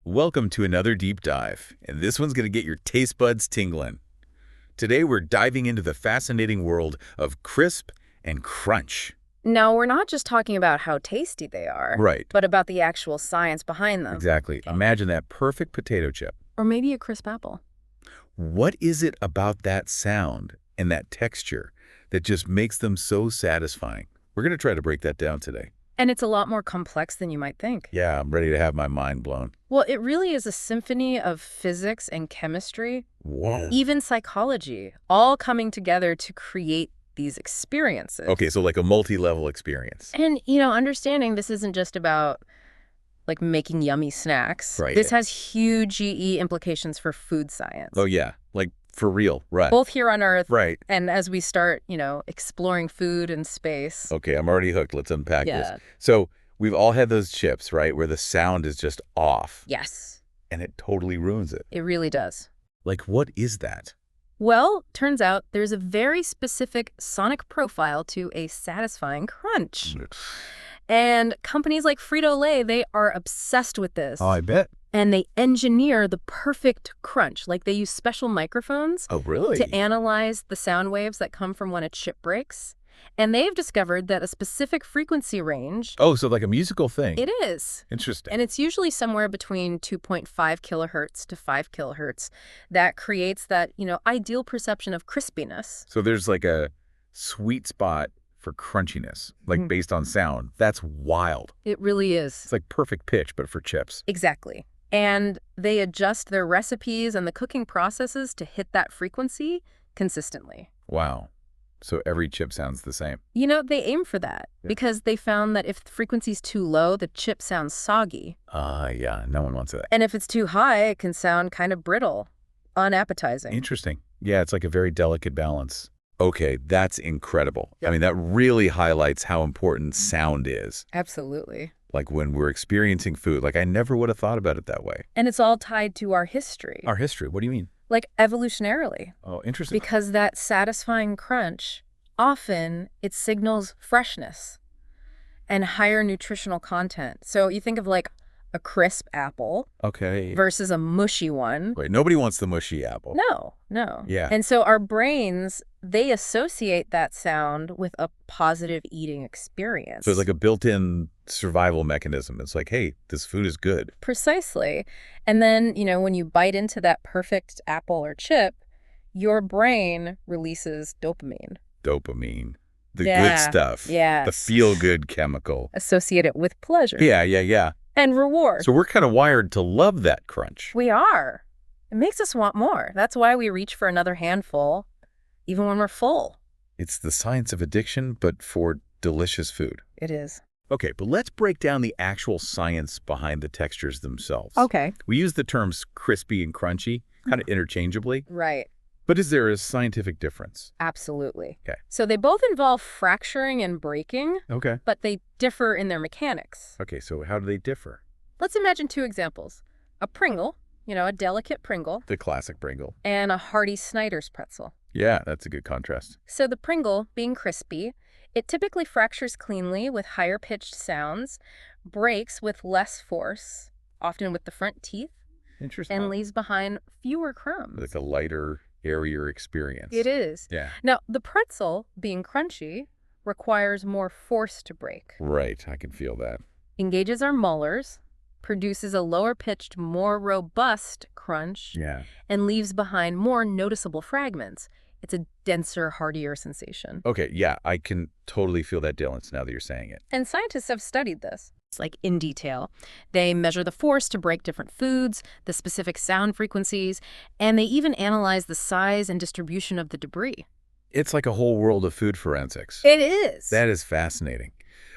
Welcome to another deep dive, and this one's going to get your taste buds tingling. Today we're diving into the fascinating world of crisp and crunch. Now, we're not just talking about how tasty they are, Right. but about the actual science behind them. Exactly. Imagine that perfect potato chip. Or maybe a crisp apple. What is it about that sound and that texture that just makes them so satisfying? We're going to try to break that down today. And it's a lot more complex than you might think. Yeah, I'm ready to have my mind blown. Well, it really is a symphony of physics and chemistry, Whoa. even psychology, all coming together to create these experiences. Okay, so like a multi-level experience. And, understanding this isn't just about making yummy snacks. Right. This has huge GE implications for food science. Oh, yeah. Like for real, right? Both here on Earth Right. and as we start, exploring food and space. Okay, I'm already hooked. Let's unpack Yeah. this. So we've all had those chips, right, where the sound is just off. Yes, And it totally ruins it. it really does. Like, what is that? Well, turns out there's a very specific sonic profile to a satisfying crunch. And companies like Frito-Lay, they are obsessed with this. Oh, I bet. And they engineer the perfect crunch. Like, they use special microphones Oh, really? to analyze the sound waves that come from when a chip breaks. And they've discovered that a specific frequency range, Oh, so like a musical thing. it is. Interesting. And it's usually somewhere between 2.5 kilohertz to 5 kilohertz that creates that, ideal perception of crispiness. So there's like a sweet spot for crunchiness, like based on sound. That's wild. It really is. It's like perfect pitch, but for chips. Exactly. And they adjust their recipes and the cooking processes to hit that frequency consistently. Wow. So every chip sounds the same. They aim for that Yeah. because they found that if the frequency's too low, the chip sounds soggy. Yeah, no one wants that. And if it's too high, it can sound kind of brittle, unappetizing. Interesting. Yeah, it's like a very delicate balance. Okay, that's incredible. Yep. I mean, that really highlights how important sound is. Absolutely. Like when we're experiencing food, like I never would have thought about it that way. And it's all tied to our history, Our history, what do you mean? like evolutionarily. Oh, interesting. Because that satisfying crunch, often it signals freshness and higher nutritional content. So you think of like a crisp apple Okay. versus a mushy one. Wait, nobody wants the mushy apple. No. Yeah. And so our brains, they associate that sound with a positive eating experience. So it's like a built-in survival mechanism. It's like, hey, this food is good. Precisely. And then, when you bite into that perfect apple or chip, your brain releases dopamine. Dopamine. The Yeah. good stuff. Yes. The feel-good chemical. Associate it with pleasure. Yeah. And reward. So we're kind of wired to love that crunch. We are. It makes us want more. That's why we reach for another handful, even when we're full. It's the science of addiction, but for delicious food. It is. Okay, but let's break down the actual science behind the textures themselves. Okay. We use the terms crispy and crunchy kind of interchangeably, Right. but is there a scientific difference? Absolutely. Okay. So they both involve fracturing and breaking, Okay. but they differ in their mechanics. Okay, so how do they differ? Let's imagine two examples. A Pringle, a delicate Pringle, The classic Pringle. and a hearty Snyder's pretzel. Yeah, that's a good contrast. So the Pringle, being crispy, it typically fractures cleanly with higher pitched sounds, breaks with less force, often with the front teeth, Interesting. and leaves behind fewer crumbs. Like a lighter, airier experience. It is. Yeah. Now, the pretzel, being crunchy, requires more force to break. Right, I can feel that. Engages our molars, produces a lower-pitched, more robust crunch, Yeah. and leaves behind more noticeable fragments. It's a denser, heartier sensation. Okay, yeah, I can totally feel that difference now that you're saying it. And scientists have studied this. It's like in detail. They measure the force to break different foods, the specific sound frequencies, and they even analyze the size and distribution of the debris. It's like a whole world of food forensics. It is. That is fascinating.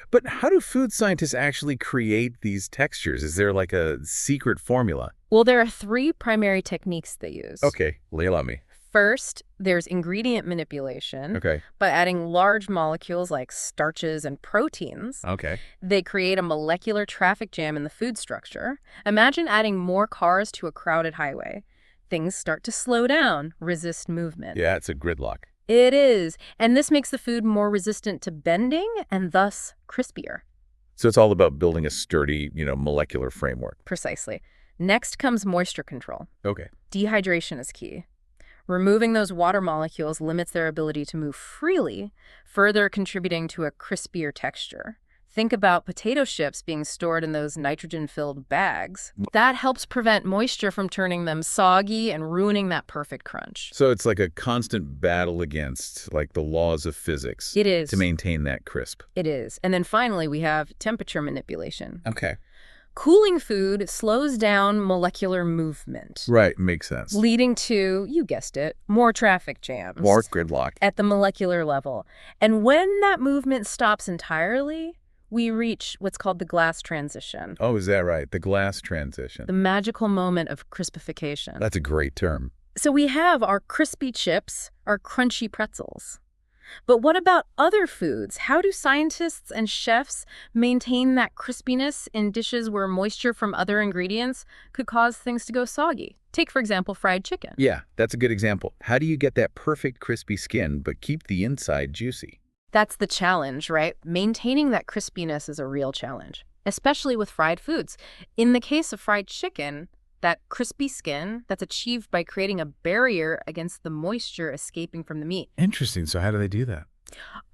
But how do food scientists actually create these textures? Is there like a secret formula? Well, there are three primary techniques they use. Okay, lay it on me. First, there's ingredient manipulation. Okay. By adding large molecules like starches and proteins. Okay. They create a molecular traffic jam in the food structure. Imagine adding more cars to a crowded highway. Things start to slow down, resist movement. Yeah, it's a gridlock. It is. And this makes the food more resistant to bending and thus crispier. So it's all about building a sturdy, molecular framework. Precisely. Next comes moisture control. Okay. Dehydration is key. Removing those water molecules limits their ability to move freely, further contributing to a crispier texture. Think about potato chips being stored in those nitrogen-filled bags. That helps prevent moisture from turning them soggy and ruining that perfect crunch. So it's like a constant battle against, like, the laws of physics. It is. To maintain that crisp. It is. And then finally, we have temperature manipulation. Okay. Cooling food slows down molecular movement. Right, makes sense. Leading to, you guessed it, more traffic jams. More gridlock. At the molecular level. And when that movement stops entirely, we reach what's called the glass transition. Oh, is that right? The glass transition. The magical moment of crispification. That's a great term. So we have our crispy chips, our crunchy pretzels. But what about other foods? How do scientists and chefs maintain that crispiness in dishes where moisture from other ingredients could cause things to go soggy? Take, for example, fried chicken. Yeah, that's a good example. How do you get that perfect crispy skin but keep the inside juicy? That's the challenge, right? Maintaining that crispiness is a real challenge, especially with fried foods. In the case of fried chicken, that crispy skin that's achieved by creating a barrier against the moisture escaping from the meat. Interesting. So how do they do that?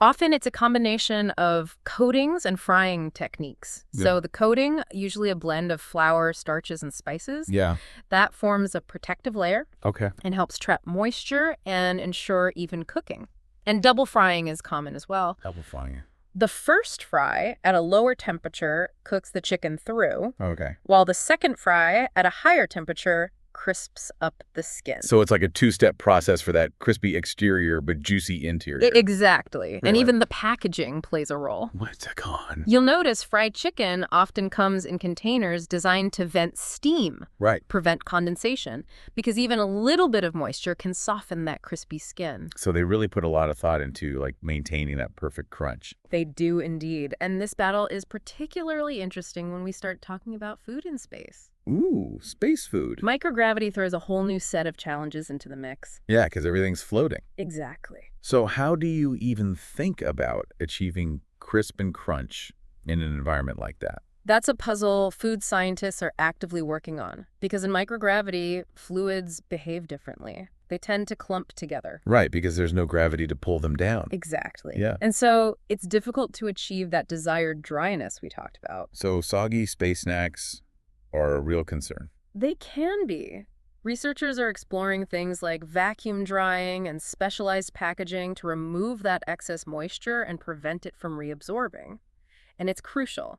Often it's a combination of coatings and frying techniques. Yeah. So the coating, usually a blend of flour, starches, and spices, Yeah. that forms a protective layer Okay. and helps trap moisture and ensure even cooking. And double frying is common as well. Double frying. The first fry at a lower temperature cooks the chicken through, Okay. while the second fry at a higher temperature crisps up the skin. So it's like a two-step process for that crispy exterior but juicy interior. Exactly. And Really? even the packaging plays a role. What's that on? You'll notice fried chicken often comes in containers designed to vent steam, Right. prevent condensation, because even a little bit of moisture can soften that crispy skin. So they really put a lot of thought into, like, maintaining that perfect crunch. They do indeed. And this battle is particularly interesting when we start talking about food in space. Ooh, space food. Microgravity throws a whole new set of challenges into the mix. Yeah, because everything's floating. Exactly. So how do you even think about achieving crisp and crunch in an environment like that? That's a puzzle food scientists are actively working on, because in microgravity, fluids behave differently. They tend to clump together. Right, because there's no gravity to pull them down. Exactly. Yeah. And so it's difficult to achieve that desired dryness we talked about. So soggy space snacks are a real concern. They can be. Researchers are exploring things like vacuum drying and specialized packaging to remove that excess moisture and prevent it from reabsorbing. And it's crucial.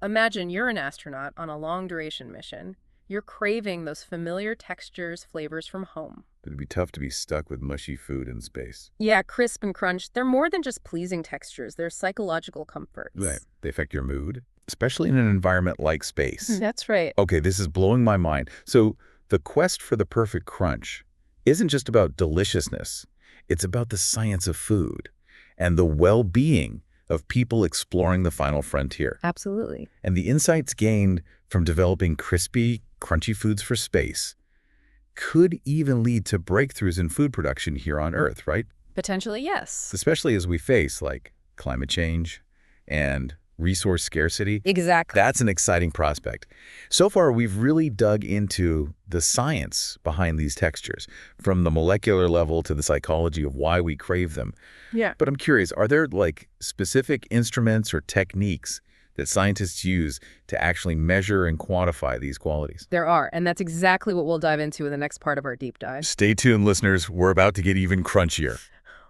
Imagine you're an astronaut on a long-duration mission. You're craving those familiar textures, flavors from home. It'd be tough to be stuck with mushy food in space. Yeah, crisp and crunch, they're more than just pleasing textures. They're psychological comforts. Right. They affect your mood, especially in an environment like space. That's right. Okay, this is blowing my mind. So the quest for the perfect crunch isn't just about deliciousness. It's about the science of food and the well-being of people exploring the final frontier. Absolutely. And the insights gained from developing crispy, crunchy foods for space could even lead to breakthroughs in food production here on Earth, right? Potentially, yes. Especially as we face, like, climate change and resource scarcity. Exactly. That's an exciting prospect. So far, we've really dug into the science behind these textures, from the molecular level to the psychology of why we crave them. Yeah. But I'm curious, are there, like, specific instruments or techniques that scientists use to actually measure and quantify these qualities? There are, and that's exactly what we'll dive into in the next part of our deep dive. Stay tuned, listeners. We're about to get even crunchier.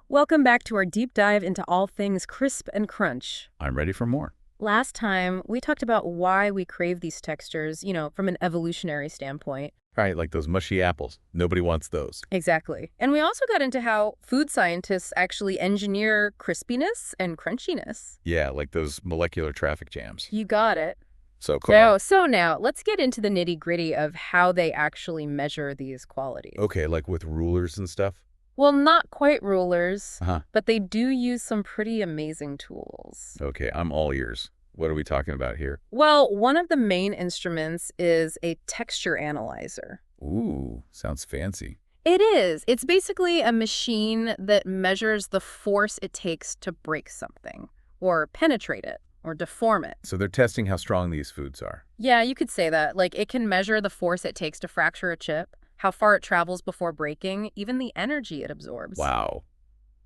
Welcome back to our deep dive into all things crisp and crunch. I'm ready for more. Last time, we talked about why we crave these textures, from an evolutionary standpoint. Right, like those mushy apples. Nobody wants those. Exactly. And we also got into how food scientists actually engineer crispiness and crunchiness. Yeah, like those molecular traffic jams. You got it. So cool. So now, let's get into the nitty-gritty of how they actually measure these qualities. Okay, like with rulers and stuff? Well, not quite rulers, Uh-huh. but they do use some pretty amazing tools. Okay, I'm all ears. What are we talking about here? Well, one of the main instruments is a texture analyzer. Ooh, sounds fancy. It is. It's basically a machine that measures the force it takes to break something, or penetrate it, or deform it. So they're testing how strong these foods are. Yeah, you could say that. Like, it can measure the force it takes to fracture a chip, how far it travels before breaking, even the energy it absorbs. Wow,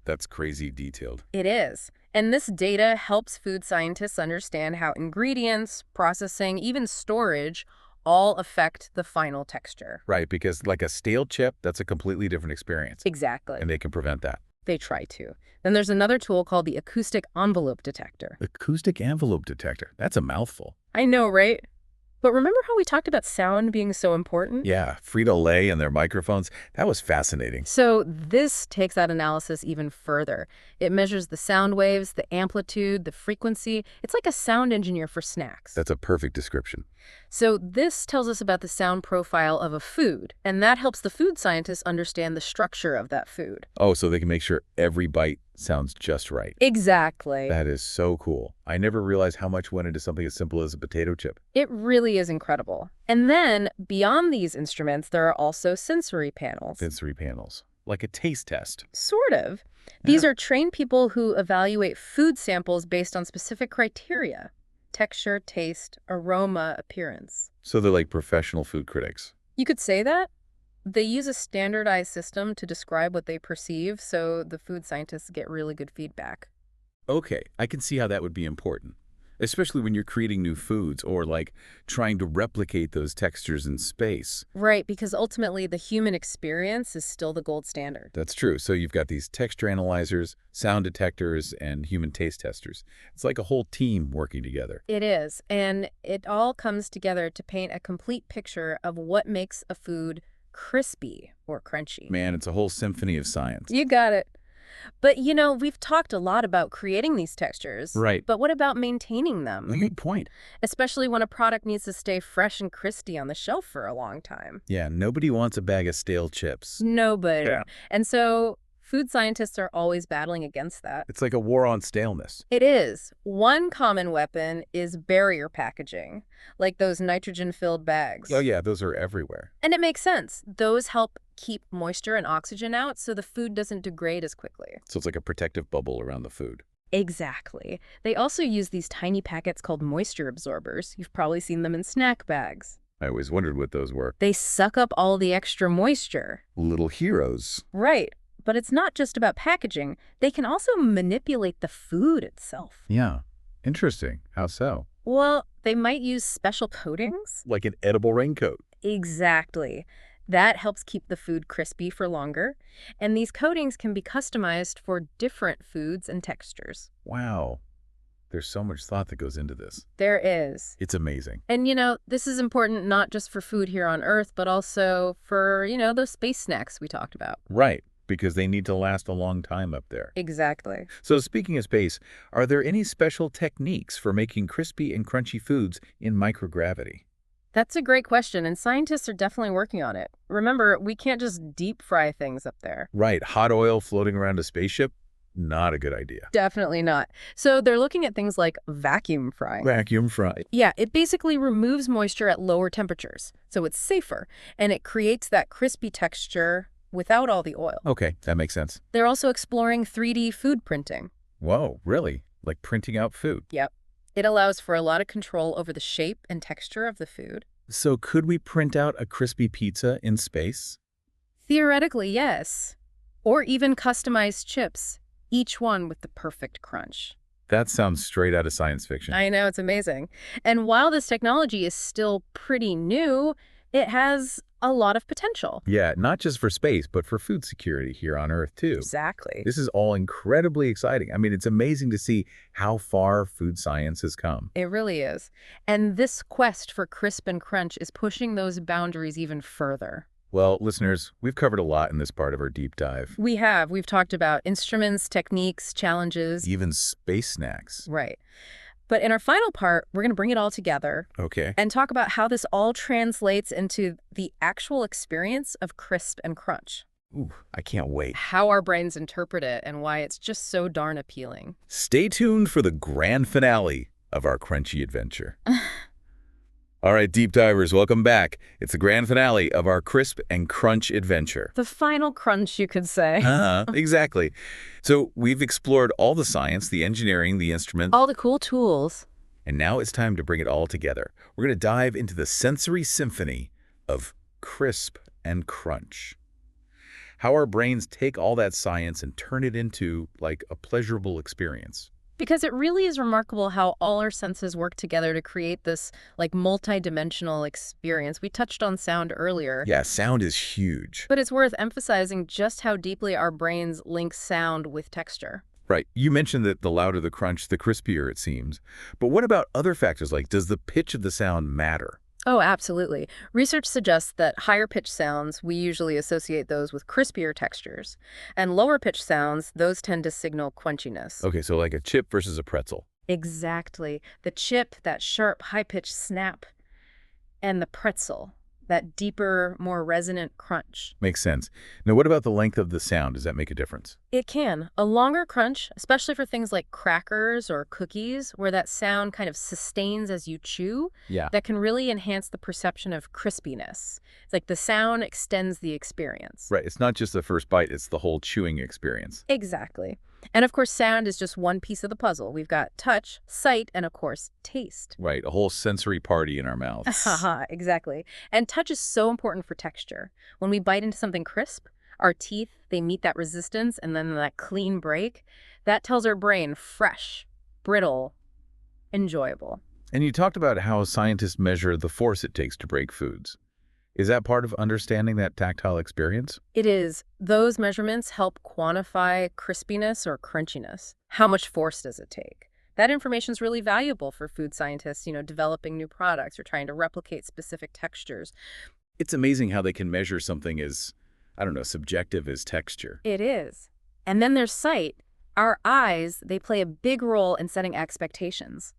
that's crazy detailed. It is. And this data helps food scientists understand how ingredients, processing, even storage all affect the final texture. Right, because like a stale chip, that's a completely different experience, Exactly. and they can prevent that. They try to. Then there's another tool called the acoustic envelope detector. Acoustic envelope detector. That's a mouthful. I know, right? But remember how we talked about sound being so important? Yeah, Frito-Lay and their microphones. That was fascinating. So this takes that analysis even further. It measures the sound waves, the amplitude, the frequency. It's like a sound engineer for snacks. That's a perfect description. So this tells us about the sound profile of a food, and that helps the food scientists understand the structure of that food. Oh, so they can make sure every bite sounds just right. Exactly. That is so cool. I never realized how much went into something as simple as a potato chip. It really is incredible. And then, beyond these instruments, there are also sensory panels. Sensory panels. Like a taste test. Sort of. These are trained people who evaluate food samples based on specific criteria: texture, taste, aroma, appearance. So they're like professional food critics. You could say that. They use a standardized system to describe what they perceive, so the food scientists get really good feedback. Okay, I can see how that would be important. Especially when you're creating new foods or like trying to replicate those textures in space. Right, because ultimately the human experience is still the gold standard. That's true. So you've got these texture analyzers, sound detectors, and human taste testers. It's like a whole team working together. It is, and it all comes together to paint a complete picture of what makes a food crispy or crunchy. Man, it's a whole symphony of science. You got it. But, we've talked a lot about creating these textures. Right. But what about maintaining them? Good point. Especially when a product needs to stay fresh and crispy on the shelf for a long time. Yeah, nobody wants a bag of stale chips. Nobody. Yeah. And so food scientists are always battling against that. It's like a war on staleness. It is. One common weapon is barrier packaging, like those nitrogen-filled bags. Oh yeah, those are everywhere. And it makes sense. Those help keep moisture and oxygen out so the food doesn't degrade as quickly. So it's like a protective bubble around the food. Exactly. They also use these tiny packets called moisture absorbers. You've probably seen them in snack bags. I always wondered what those were. They suck up all the extra moisture. Little heroes. Right. But it's not just about packaging. They can also manipulate the food itself. Yeah. Interesting. How so? Well, they might use special coatings. Like an edible raincoat. Exactly. That helps keep the food crispy for longer. And these coatings can be customized for different foods and textures. Wow. There's so much thought that goes into this. There is. It's amazing. And, this is important not just for food here on Earth, but also for, those space snacks we talked about. Right. Because they need to last a long time up there. Exactly. So speaking of space, are there any special techniques for making crispy and crunchy foods in microgravity? That's a great question, and scientists are definitely working on it. Remember, we can't just deep fry things up there. Right. Hot oil floating around a spaceship? Not a good idea. Definitely not. So they're looking at things like vacuum frying. Vacuum fried. Yeah, it basically removes moisture at lower temperatures, so it's safer, and it creates that crispy texture without all the oil. Okay, that makes sense. They're also exploring 3D food printing. Whoa, really? Like printing out food? Yep. It allows for a lot of control over the shape and texture of the food. So could we print out a crispy pizza in space? Theoretically, yes. Or even customized chips, each one with the perfect crunch. That sounds straight out of science fiction. I know, it's amazing. And while this technology is still pretty new, it has a lot of potential. Yeah, not just for space, but for food security here on Earth, too. Exactly. This is all incredibly exciting. I mean, it's amazing to see how far food science has come. It really is. And this quest for crisp and crunch is pushing those boundaries even further. Well, listeners, we've covered a lot in this part of our deep dive. We have. We've talked about instruments, techniques, challenges. Even space snacks. Right. But in our final part, we're going to bring it all together. Okay. And talk about how this all translates into the actual experience of crisp and crunch. Ooh, I can't wait. How our brains interpret it and why it's just so darn appealing. Stay tuned for the grand finale of our crunchy adventure. All right, deep divers, welcome back. It's the grand finale of our crisp and crunch adventure. The final crunch, you could say. Exactly. So we've explored all the science, the engineering, the instruments, All the cool tools. And now it's time to bring it all together. We're going to dive into the sensory symphony of crisp and crunch. How our brains take all that science and turn it into, like, a pleasurable experience. Because it really is remarkable how all our senses work together to create this, like, multi-dimensional experience. We touched on sound earlier. Yeah, sound is huge. But it's worth emphasizing just how deeply our brains link sound with texture. Right. You mentioned that the louder the crunch, the crispier it seems. But what about other factors, like does the pitch of the sound matter? Oh, absolutely. Research suggests that higher pitch sounds, we usually associate those with crispier textures. And lower pitch sounds, those tend to signal crunchiness. Okay, so like a chip versus a pretzel. Exactly. The chip, that sharp, high-pitched snap, and the pretzel, that deeper, more resonant crunch. Makes sense. Now, what about the length of the sound? Does that make a difference? It can. A longer crunch, especially for things like crackers or cookies, where that sound kind of sustains as you chew, Yeah. that can really enhance the perception of crispiness. It's like the sound extends the experience. Right. It's not just the first bite, it's the whole chewing experience. Exactly. And of course, sound is just one piece of the puzzle. We've got touch, sight, and of course, taste. Right. A whole sensory party in our mouths. Haha, exactly. And touch is so important for texture. When we bite into something crisp, our teeth, they meet that resistance and then that clean break. That tells our brain fresh, brittle, enjoyable. And you talked about how scientists measure the force it takes to break foods. Is that part of understanding that tactile experience? It is. Those measurements help quantify crispiness or crunchiness. How much force does it take? That information is really valuable for food scientists, developing new products or trying to replicate specific textures. It's amazing how they can measure something as, I don't know, subjective as texture. It is. And then there's sight. Our eyes, they play a big role in setting expectations.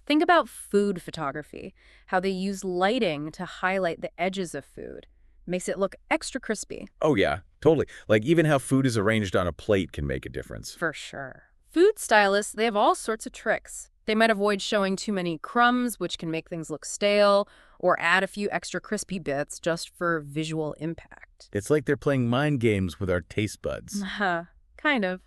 Think about food photography, how they use lighting to highlight the edges of food. Makes it look extra crispy. Oh yeah, totally. Like even how food is arranged on a plate can make a difference. For sure. Food stylists, they have all sorts of tricks. They might avoid showing too many crumbs, which can make things look stale, or add a few extra crispy bits just for visual impact. It's like they're playing mind games with our taste buds. Kind of.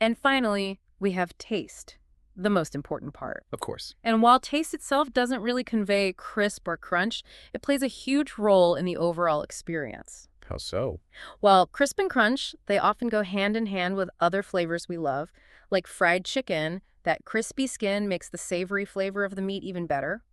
And finally, we have taste, the most important part. Of course. And while taste itself doesn't really convey crisp or crunch, it plays a huge role in the overall experience. How so? While crisp and crunch, they often go hand in hand with other flavors we love, like fried chicken. That crispy skin makes the savory flavor of the meat even better.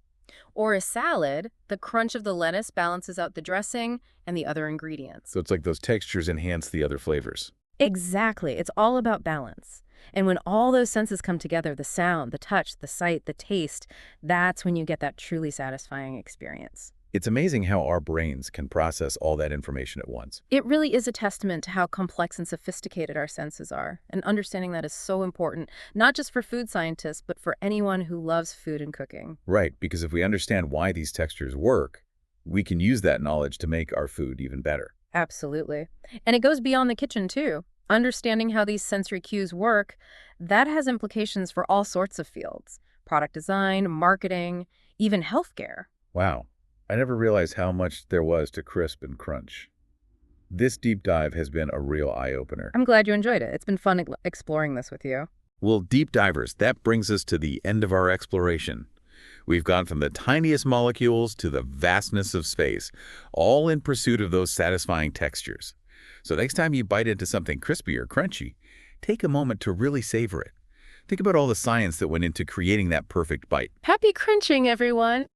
Or a salad, the crunch of the lettuce balances out the dressing and the other ingredients. So it's like those textures enhance the other flavors. Exactly. It's all about balance. And when all those senses come together, the sound, the touch, the sight, the taste, that's when you get that truly satisfying experience. It's amazing how our brains can process all that information at once. It really is a testament to how complex and sophisticated our senses are. And understanding that is so important, not just for food scientists, but for anyone who loves food and cooking. Right, because if we understand why these textures work, we can use that knowledge to make our food even better. Absolutely. And it goes beyond the kitchen, too. Understanding how these sensory cues work, that has implications for all sorts of fields. Product design, marketing, even healthcare. Wow, I never realized how much there was to crisp and crunch. This deep dive has been a real eye-opener. I'm glad you enjoyed it. It's been fun exploring this with you. Well, deep divers, that brings us to the end of our exploration. We've gone from the tiniest molecules to the vastness of space, all in pursuit of those satisfying textures. So next time you bite into something crispy or crunchy, take a moment to really savor it. Think about all the science that went into creating that perfect bite. Happy crunching, everyone!